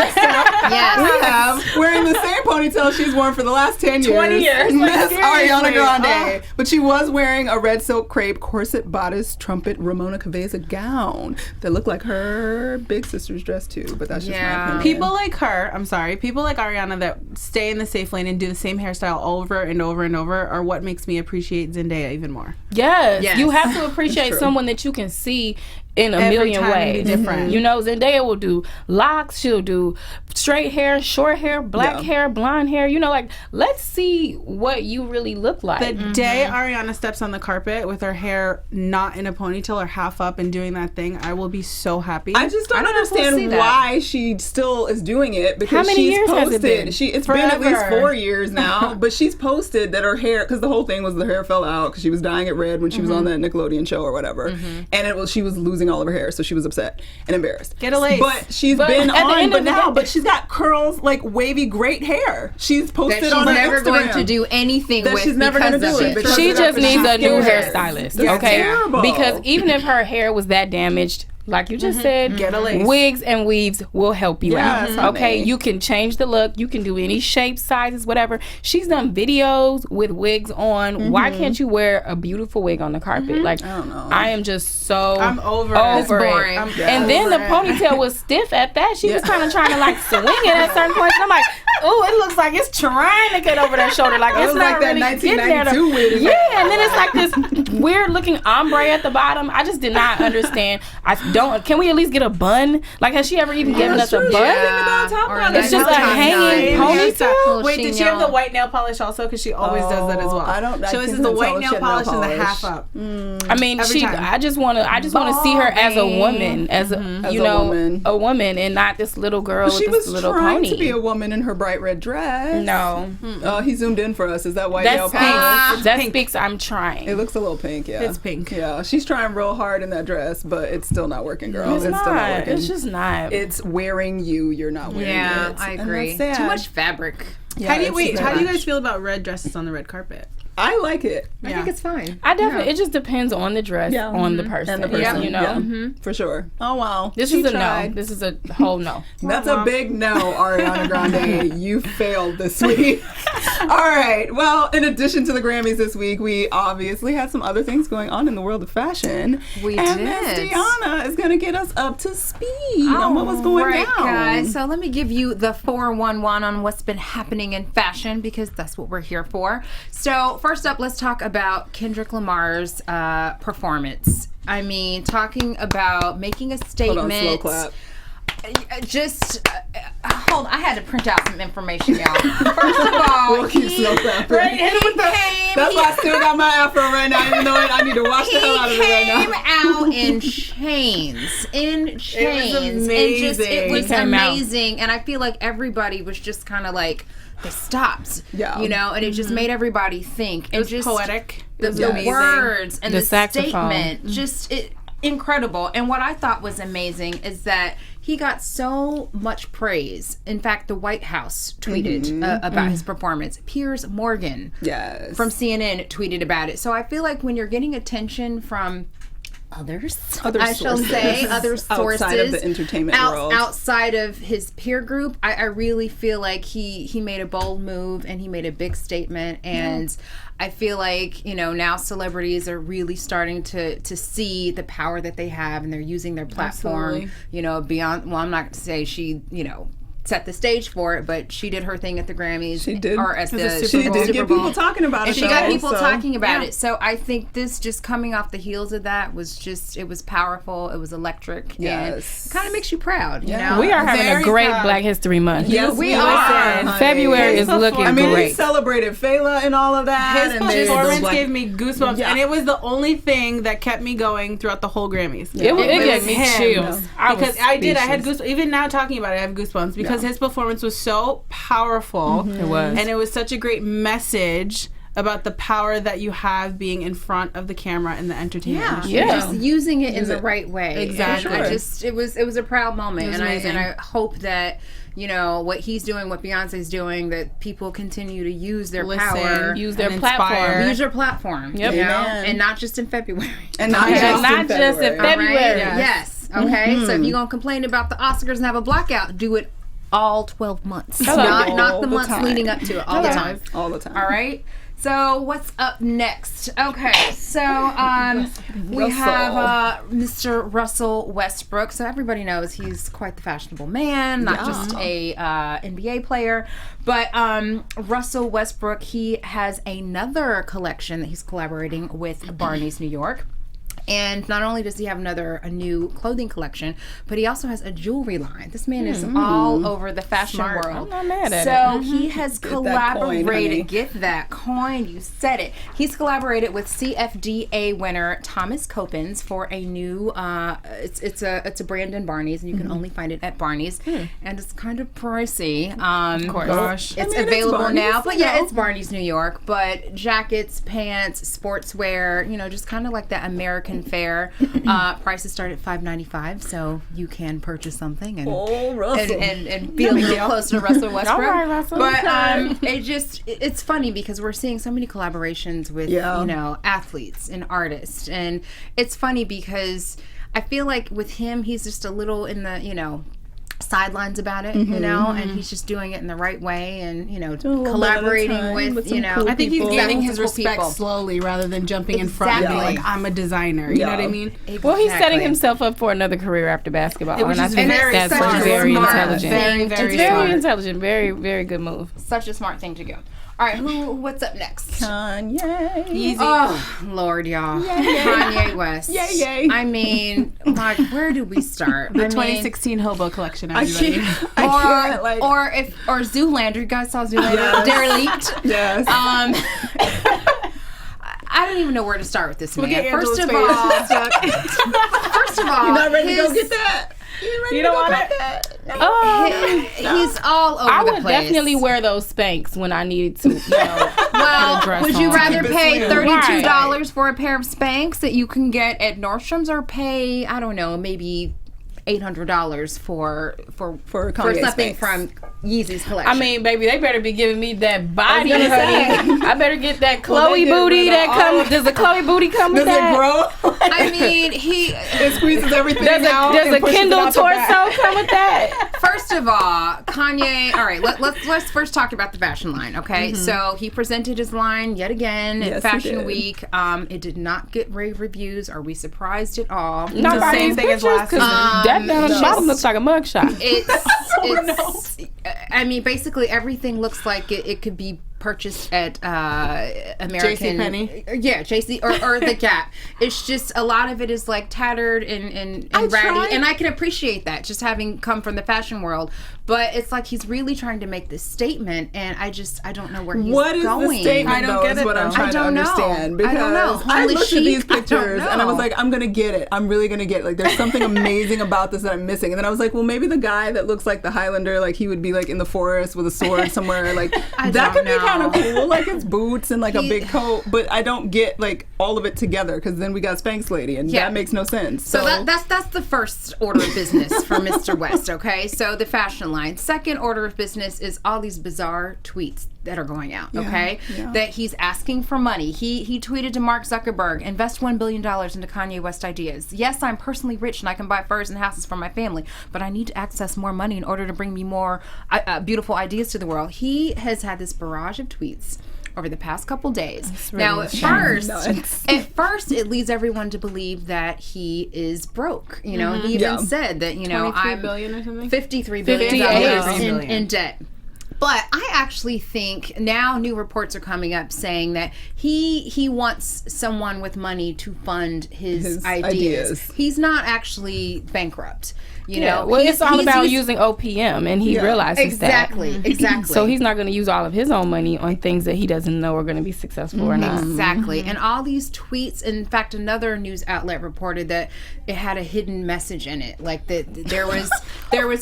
D: Yes.
A: We have wearing the same ponytail she's worn for the last 10 years.
C: 20 years, like,
A: Miss
C: seriously.
A: Ariana Grande.
C: Oh.
A: But she was wearing a red silk crepe corset bodice trumpet Ramona Cabeza gown that looked like her big sister's dress too. But that's just
D: Yeah.
A: my opinion.
C: People like her, I'm sorry, people like Ariana that stay in the safe lane and do the same hairstyle over and over and over are what makes me appreciate Zendaya even more.
E: Yes.
D: Yes.
E: You have to appreciate
A: True.
E: someone that you can see in a
C: Every
E: million
C: time
E: ways.
C: be different.
E: You know, Zendaya will do locks, she'll do straight hair, short hair, black
A: Yeah.
E: hair, blonde hair. You know, like, let's see what you really look like.
C: The day Ariana steps on the carpet with her hair not in a ponytail or half up and doing that thing, I will be so happy.
A: I just don't
D: I don't know if we'll see
A: understand
D: that.
A: why she still is doing it because
E: How many
A: she's
E: years has
A: posted.
E: it been?
A: It's been at least
C: Forever.
A: 4 years now, but she's posted that her hair, because the whole thing was the hair fell out because she was dyeing it red when she was on that Nickelodeon show or whatever, and she was losing all of her hair, so she was upset and embarrassed.
C: Get a lace.
A: But she's
E: But
A: been
E: at the
A: on,
E: end
A: but
E: of the
A: now,
E: day-
A: but she's got curls like wavy, great hair. She's posted
D: That she's
A: on her
D: never
A: Instagram.
D: going to do anything
A: That
D: with
A: she's never
D: because
A: gonna
D: of
A: do it
D: it.
A: because
E: She
A: of
E: just
A: that,
E: needs a
A: she's
E: new
A: scared.
E: hairstylist.
A: That's
E: Okay.
A: terrible.
E: Because even if her hair was that damaged, like you just said,
C: Get a lace.
E: wigs and weaves will help you
A: Yes,
E: out. Okay,
A: honey.
E: you can change the look. You can do any shapes, sizes, whatever. She's done videos with wigs on. Why can't you wear a beautiful wig on the carpet? Like,
A: I don't know.
E: I am just so
C: I'm over it.
E: over
D: It's
E: it.
D: boring.
C: I'm
E: And then the
C: over it.
E: ponytail was stiff at that. She was kind of trying to like swing it at certain points. I'm like, oh, it looks like it's trying to get over that shoulder. Like
A: It
E: it's
A: was
E: not
A: like that
E: really getting there.
A: 1992 wig.
E: Yeah, and then it's like this weird looking ombre at the bottom. I just did not understand. Can we at least get a bun? Like, has she ever even given us a bun?
D: Or
E: It's just a
D: nighttime
E: hanging
D: night.
E: ponytail.
C: Wait, did she have
D: chignon.
C: the white nail polish also? Because she always does that as well.
A: I don't- I
C: She always
A: can't
C: has the
A: tell
C: white
A: if
C: nail
A: she had nail
C: polish and the
A: polish.
C: half up.
E: I mean,
C: Every time.
E: I just want to see her as a woman, as a
A: As
E: you
A: a
E: know,
A: woman.
E: a woman, and not this little girl
A: But
E: with
A: she
E: this
A: was
E: little
A: trying
E: pony.
A: to be a woman in her bright red dress.
E: No,
A: He zoomed in for us. Is that white
E: that
A: nail
E: speaks.
A: polish?
E: That
C: pink.
E: speaks. I'm trying.
A: It looks a little pink, yeah.
C: It's pink.
A: Yeah, she's trying real hard in that dress, but it's still not working, girl.
E: It's
A: still not
E: not.
A: working.
E: It's just not.
A: It's wearing you. You're not wearing
D: Yeah,
A: it.
D: I
A: And
D: agree.
A: that's sad.
D: Too much fabric.
A: Yeah,
C: How do you
A: it's
C: wait?
A: too
C: How do you
A: much.
C: guys feel about red dresses on the red carpet?
A: I like it.
D: I think it's fine.
E: I definitely. It just depends on the dress, on the person,
A: And the person,
E: you know.
A: for sure. Oh wow,
E: This
A: She
E: is a
A: tried.
E: no. This is a whole no.
A: That's a big no, Ariana Grande. You failed this week. All right. Well, in addition to the Grammys this week, we obviously had some other things going on in the world of fashion.
D: We
A: and
D: did.
A: Miss Diona is going to get us up to speed on what was going
D: Right,
A: down.
D: guys. So let me give you the 411 on what's been happening in fashion because that's what we're here for. So first up, let's talk about Kendrick Lamar's performance. I mean, talking about making a statement.
A: Hold on, slow clap.
D: Hold on, I had to print out some information, y'all. First of all,
A: We'll keep slow clapping. That's why I still got my afro right now, even though I need to wash the hell out of it right now.
D: He came out in chains. It was amazing. And I feel like everybody was just kind of like, they stopped.
A: Yeah.
D: You know, and it just made everybody think.
C: It was poetic.
D: The words and the
E: saxophone.
D: statement, just incredible. And what I thought was amazing is that he got so much praise. In fact, the White House tweeted about his performance. Piers Morgan from CNN tweeted about it. So I feel like when you're getting attention from other sources
A: outside of the entertainment world,
D: outside of his peer group, I really feel like he made a bold move and he made a big statement. And I feel like, you know, now celebrities are really starting to see the power that they have, and they're using their platform, you know, beyond, well, I'm not going to say she, you know, set the stage for it, but she did her thing at the Grammys.
A: She did.
D: Or at the
A: She
D: Super Bowl.
A: did get people talking about it.
D: And she got people talking about it. So I think this just coming off the heels of that was just, it was powerful. It was electric.
A: Yes.
D: And kind of makes you proud, you know?
E: We are having
C: Very
E: a great
C: proud.
E: Black History Month.
A: Yes,
D: we are.
A: honey.
E: February is looking
A: I mean,
E: great.
A: he celebrated Fela and all of that.
C: His
A: and they-
C: performance
A: those
C: gave me goosebumps, and it was the only thing that kept me going throughout the whole Grammys.
E: It gave me
C: him.
E: chills.
C: Because I had goosebumps. Even now talking about it, I have goosebumps because his performance was so powerful.
E: It was.
C: And it was such a great message about the power that you have being in front of the camera in the entertainment industry.
D: Just using it in the right way.
C: Exactly.
D: And it was a proud moment, and
C: amazing.
D: I hope that, you know, what he's doing, what Beyonce's doing, that people continue to use their power,
E: use their
C: and
E: platform.
C: inspire.
D: use their platform,
E: Yep.
D: you know,
A: Amen.
D: and not just in February.
A: and not just in February.
D: All right?
E: Yes.
D: Yes. Okay. So if you're gonna complain about the Oscars and have a blackout, do it all 12 months, not the
A: the
D: months
A: time.
D: leading up to it, all the time.
A: All the time.
D: All right. So what's up next? Okay, so we have Mr. Russel Westbrooke. So everybody knows he's quite the fashionable man, not just a NBA player. But Russel Westbrooke, he has another collection that he's collaborating with Barney's New York. And not only does he have a new clothing collection, but he also has a jewelry line. This man is all over the fashion world.
E: I'm not mad at
D: So he has
A: that coin, honey.
D: collaborated. Get that coin, you said it. He's collaborated with CFDA winner Thomas Coppens for a new. It's a brand in Barney's, and you can only find it at Barney's, and it's kind of pricey. Of
E: course.
C: Gosh.
D: It's
A: I mean, it's
D: available
A: Barney's,
D: now, but
A: you
D: yeah,
A: know.
D: it's Barney's New York. But jackets, pants, sportswear, you know, just kind of like that American fare. Prices start at $5.95, so you can purchase something and and feel a little closer to Russell Westbrook.
E: All right, Russell.
D: But it's funny because we're seeing so many collaborations with you know, athletes and artists, and it's funny because I feel like with him, he's just a little in the, you know, sidelines about it, you know, and he's just doing it in the right way, and, you know, collaborating with you know,
A: cool
C: I think he's
A: people.
C: gaining his
D: Multiple
C: respect
D: people.
C: slowly rather than jumping in front and being
D: Exactly.
C: like, I'm a designer. You know what I mean?
E: Well, he's setting
D: Exactly.
E: himself up for another career after basketball,
C: Which
E: and I
C: is
E: think
C: very
E: that's
C: smart.
E: very
D: Smart.
E: intelligent.
D: Very,
E: It's
D: very
E: very
D: smart.
E: intelligent. Very, very good move.
D: Such a smart thing to do. All right, what's up next?
A: Kanye.
C: Easy.
D: Oh, Lord, y'all. Kanye West.
A: Yay.
D: I mean, like, where do we start?
C: The
D: I mean,
C: 2016 Hobo Collection, everybody.
A: I can't, like,
D: or Zoolander. You guys saw Zoolander? Derelict.
A: yes.
D: I don't even know where to start with this man.
C: get
D: First
C: Angela's
D: of
C: face.
D: all,
A: You're not ready to go get that? You
E: don't want
A: it?
D: he's all over
E: I
D: the
E: would
D: place.
E: definitely wear those Spanx when I needed to. You know,
D: Well,
E: dress
D: would you
E: on.
D: rather
A: Keep it
D: pay
A: slim.
D: $32 for a pair of Spanx that you can get at Nordstrom's, or pay, I don't know, maybe $800 for
A: Kanye
D: something
A: Spanx.
D: from Yeezy's collection.
E: I mean, baby, they better be giving me that body, honey. I better get that Chloe booty that comes. Does the Chloe booty come with that?
A: Does it grow?
D: I mean,
A: it squeezes everything out.
E: Does a Kindle torso come with that?
D: First of all, Kanye. All right, let's first talk about the fashion line. Okay, so he presented his line yet again at Fashion Week. It did not get rave reviews. Are we surprised at all?
C: No, the same thing as last season.
E: That down on the bottom looks like a mugshot.
D: It's I mean, basically everything looks like it could be purchased at American
C: JCPenney.
D: Yeah, JC or the Gap. It's just a lot of it is like tattered and ratty, and I can appreciate that just having come from the fashion world. But it's like he's really trying to make this statement, and I don't know where he's going.
A: What is the statement?
C: I don't get it.
A: What I'm trying to understand. Because
D: I don't know.
A: I looked at these pictures and I was
D: know.
A: like, I'm gonna get it. I'm really gonna get it. Like, there's something amazing about this that I'm missing. And then I was like, well, maybe the guy that looks like the Highlander, like he would be like in the forest with a sword somewhere. Like that could be kind of cool. Like his boots and like a big coat. But I don't get like all of it together because then we got Spanx Lady and that makes no sense.
D: So that's the first order of business for Mr. West. Okay, so the fashion line. Second order of business is all these bizarre tweets that are going out, that he's asking for money. He tweeted to Mark Zuckerberg, invest $1 billion into Kanye West ideas. Yes, I'm personally rich and I can buy furs and houses for my family, but I need to access more money in order to bring me more beautiful ideas to the world. He has had this barrage of tweets over the past couple days.
E: Really
D: now, at first, it leads everyone to believe that he is broke. You know, he even said that,
C: $23 billion or something?
D: $53 billion in debt. But I actually think now new reports are coming up saying that he wants someone with money to fund his ideas. He's not actually bankrupt. You know,
E: well, it's all about using OPM, and he realizes that.
D: Exactly.
E: So he's not going to use all of his own money on things that he doesn't know are going to be successful or not.
D: Exactly. And all these tweets, in fact, another news outlet reported that it had a hidden message in it. Like that there was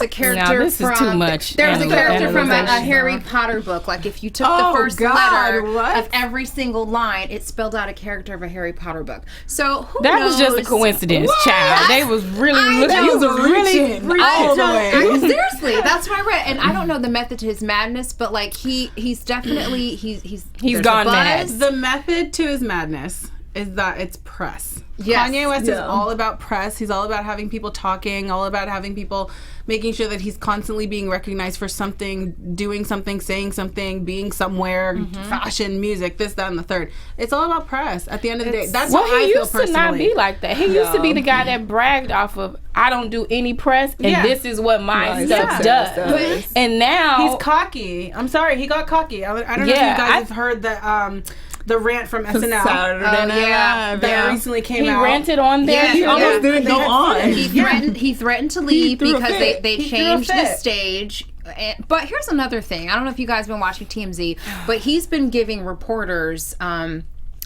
D: a character
E: this is too much.
D: There was a character from a Harry Potter book. Like if you took the first letter of every single line, it spelled out a character of a Harry Potter book. So who knows?
E: That was just a coincidence, child. They was really looking.
A: He was really all the way.
D: Seriously, that's what I read. And I don't know the method to his madness, but like he's definitely he's
E: gone mad.
C: The method to his madness is that it's press.
D: Yes.
C: Kanye West is all about press. He's all about having people talking, all about having people making sure that he's constantly being recognized for something, doing something, saying something, being somewhere, fashion, music, this, that, and the third. It's all about press at the end of the day. That's what I feel personally.
E: He used to not be like that. He used to be the guy that bragged off of, I don't do any press, and this is what my stuff does. And now...
C: He's cocky. I'm sorry, he got cocky. I don't know if you guys have heard that... the rant from SNL.
A: Saturday Night Live.
C: That recently came out.
E: He ranted on there.
A: Yeah, he almost didn't go on.
D: He threatened to leave because they changed the stage. But here's another thing. I don't know if you guys have been watching TMZ, but he's been giving reporters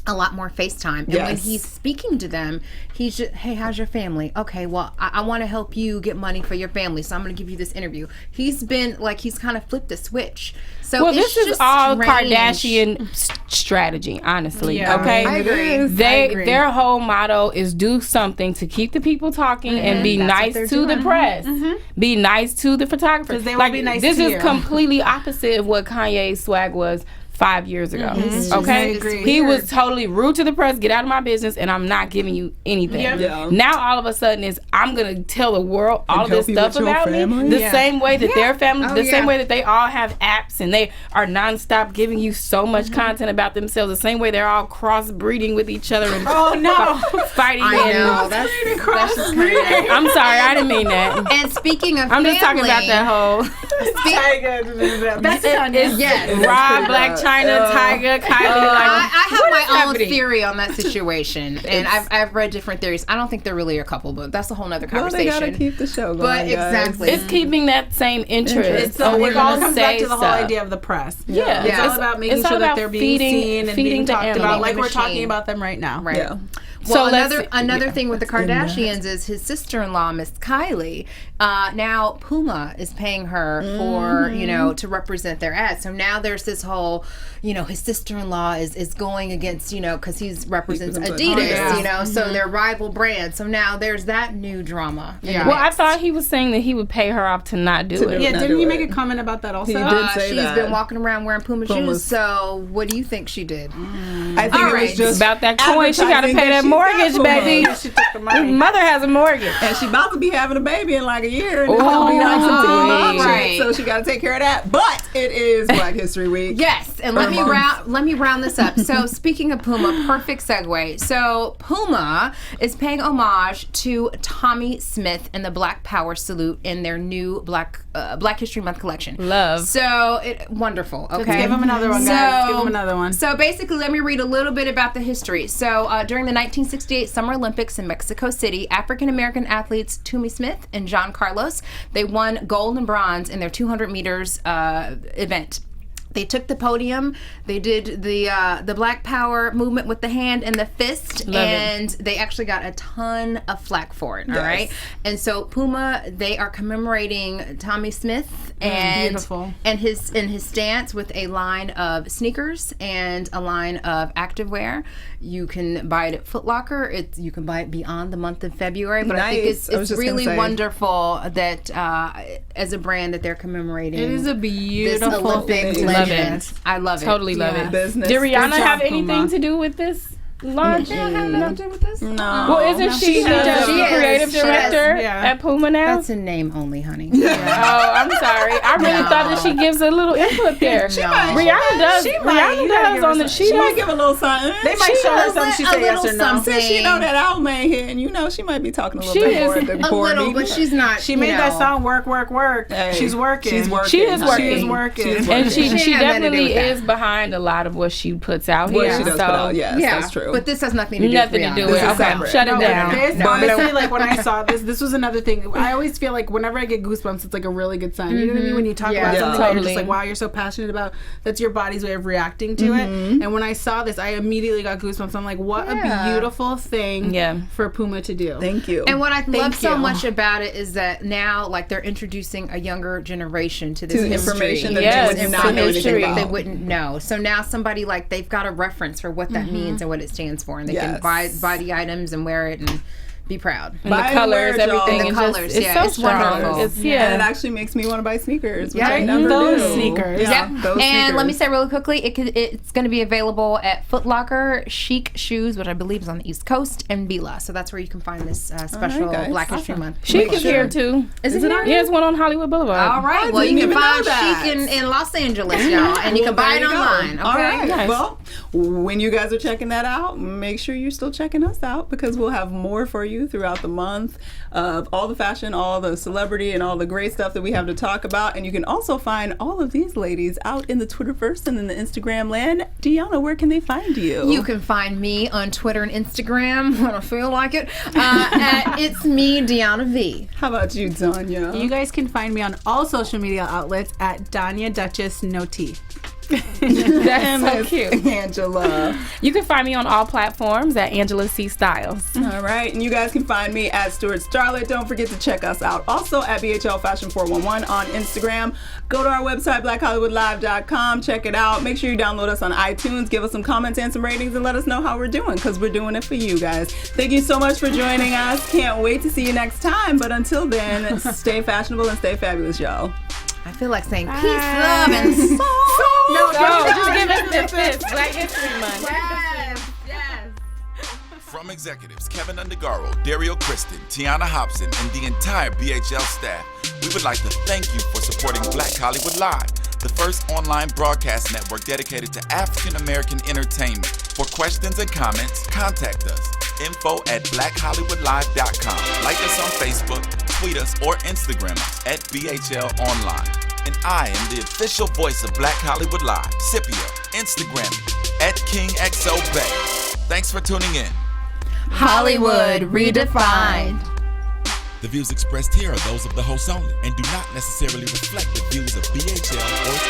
D: a lot more FaceTime. And when he's speaking to them, he's just, hey, how's your family? Okay, well, I want to help you get money for your family, so I'm going to give you this interview. He's been, like, he's kind of flipped the switch. So
E: this is all Kardashian strategy, honestly.
D: Yeah.
E: Okay,
D: I agree.
E: Their whole motto is do something to keep the people talking and be nice to the press, be nice to the photographers.
C: Because they will be nice to you.
E: This is completely opposite of what Kanye's swag was 5 years ago. Okay, he was totally rude to the press. Get out of my business, and I'm not giving you anything. Now all of a sudden is I'm gonna tell the world all of this stuff about me. The same way that their family, the same way that they all have apps and they are nonstop giving you so much content about themselves. The same way they're all crossbreeding with each other and fighting.
D: I know that's crossbreeding.
E: I'm sorry, I didn't mean that.
D: And speaking of,
E: I'm just talking about that whole.
C: That's
E: Rob, Black China, Tiger, Kylie.
D: I have my own theory on that situation, and I've read different theories. I don't think they're really a couple, but that's a whole nother conversation.
A: Well, they gotta keep the show going.
D: But exactly,
E: it's keeping that same interest.
C: It all comes back to the whole idea of the press. It's all about making sure that they're being seen and being talked about, like we're talking about them right now.
D: Right. Yeah. Well, another thing with the Kardashians is his sister-in-law, Miss Kylie. Now Puma is paying her for to represent their ads. So now there's this whole his sister-in-law is going against because he represents Adidas. So they're rival brands. So now there's that new drama.
E: Yeah. Well, I thought he was saying that he would pay her off to not do it.
C: Yeah, didn't he make a comment about that also?
A: He did say
D: she's been walking around wearing Puma shoes. So what do you think she did?
A: I think it was just
E: about that coin. She got to pay that mortgage, baby.
C: She took the money.
E: Mother has a mortgage,
A: and she about to be having a baby in like a year. And it'll be like some teen mom shit, so she got to take care of that. But it is Black History Week.
D: Yes, and let me round this up. So speaking of Puma, perfect segue. So Puma is paying homage to Tommy Smith and the Black Power salute in their new Black History Month collection.
E: Love.
D: So wonderful. Okay,
C: let's give him another one, guys. Give him another one.
D: So basically, let me read a little bit about the history. So during the 1968 Summer Olympics in Mexico City, African American athletes Tommy Smith and John Carlos, they won gold and bronze in their 200 meters event. They took the podium. They did the Black Power movement with the hand and the fist, they actually got a ton of flack for it. All right, and so Puma, they are commemorating Tommy Smith and his stance with a line of sneakers and a line of activewear. You can buy it at Foot Locker. You can buy it beyond the month of February. But I think it's really wonderful that as a brand that they're commemorating.
C: It is a beautiful
D: Olympic
C: thing.
D: legend. I love it.
E: Totally love it.
A: Business.
E: Did Rihanna have anything
C: Puma.
E: to do with this launch?
D: She don't have nothing to do with this?
A: No.
E: Well, isn't she
A: has.
E: the creative director at Puma now?
D: That's a name only, honey.
E: Oh, I'm sorry. I really thought that she gives a little input there. Rihanna does. Rihanna does on the.
A: She might give a little something.
C: They might show her something. She say yes or no.
A: Since she know that album ain't hitting, she might be talking a little bit more at the
D: a little, but she's not.
C: She made that song work.
A: Hey,
C: She's working.
E: She is working.
A: She's working.
E: And she definitely is behind a lot of what she puts out here.
A: What she does put out, yes, that's true.
D: But this has nothing to do with
E: Nothing to do with it. Okay, shut it down.
C: Honestly, like when I saw this was another thing. I always feel like whenever I get goosebumps, it's like a really good sign. You know what I mean? When you talk about something that you're just like, wow, you're so passionate about, that's your body's way of reacting to it. And when I saw this, I immediately got goosebumps. I'm like, what a beautiful thing for Puma to do.
A: Thank you.
D: And what I love so much about it is that now, like, they're introducing a younger generation to this
A: information that they would not know anything about.
D: They wouldn't know. So now somebody, like, they've got a reference for what that means and what it stands for, and they can buy the items and wear it and be proud.
E: And the colors, everything.
D: The colors,
E: it's so strong.
D: Wonderful.
A: And it actually makes me want to buy sneakers, which I
C: Yeah,
A: never
C: those
A: do.
C: sneakers.
A: Yeah, those
D: and
A: sneakers.
D: let me say really quickly, it's going to be available at Foot Locker, Chic Shoes, which I believe is on the East Coast, and Bila. So that's where you can find this special Black History Month.
E: Chic is here too.
D: Is it here?
E: Yeah, it's one on Hollywood Boulevard.
D: All right. Well, you can find Chic in Los Angeles, y'all, and you can buy it online. Okay.
A: All right.
E: Nice.
A: Well, when you guys are checking that out, make sure you're still checking us out, because we'll have more for you throughout the month of all the fashion, all the celebrity, and all the great stuff that we have to talk about. And you can also find all of these ladies out in the Twitterverse and in the Instagram land. Diona, where can they find you?
D: You can find me on Twitter and Instagram when I feel like it. At It's Me, Diona V.
A: How about you, Donia?
C: You guys can find me on all social media outlets at Donia Duchess, no T.
E: That's so cute.
A: Angela.
E: You can find me on all platforms at Angela C. Styles.
A: All right, and you guys can find me at Stuart Starlet. Don't forget to check us out also at BHL Fashion 411 on Instagram. Go to our website, blackhollywoodlive.com. Check it out. Make sure you download us on iTunes. Give us some comments and some ratings, and let us know how we're doing, because we're doing it for you guys. Thank you so much for joining us. Can't wait to see you next time. But until then, stay fashionable and stay fabulous, y'all.
D: I feel like saying peace, love, and soul.
E: No, just give us this. Black History Month.
D: Yes.
B: From executives Kevin Undergaro, Dario Kristen, Tiana Hobson, and the entire BHL staff, we would like to thank you for supporting Black Hollywood Live, the first online broadcast network dedicated to African American entertainment. For questions and comments, contact us. info@blackhollywoodlive.com. Like us on Facebook, tweet us, or Instagram us at BHL Online. And I am the official voice of Black Hollywood Live, Scipio, Instagram me at KingXOBay. Thanks for tuning in.
D: Hollywood redefined.
B: The views expressed here are those of the host only and do not necessarily reflect the views of BHL or its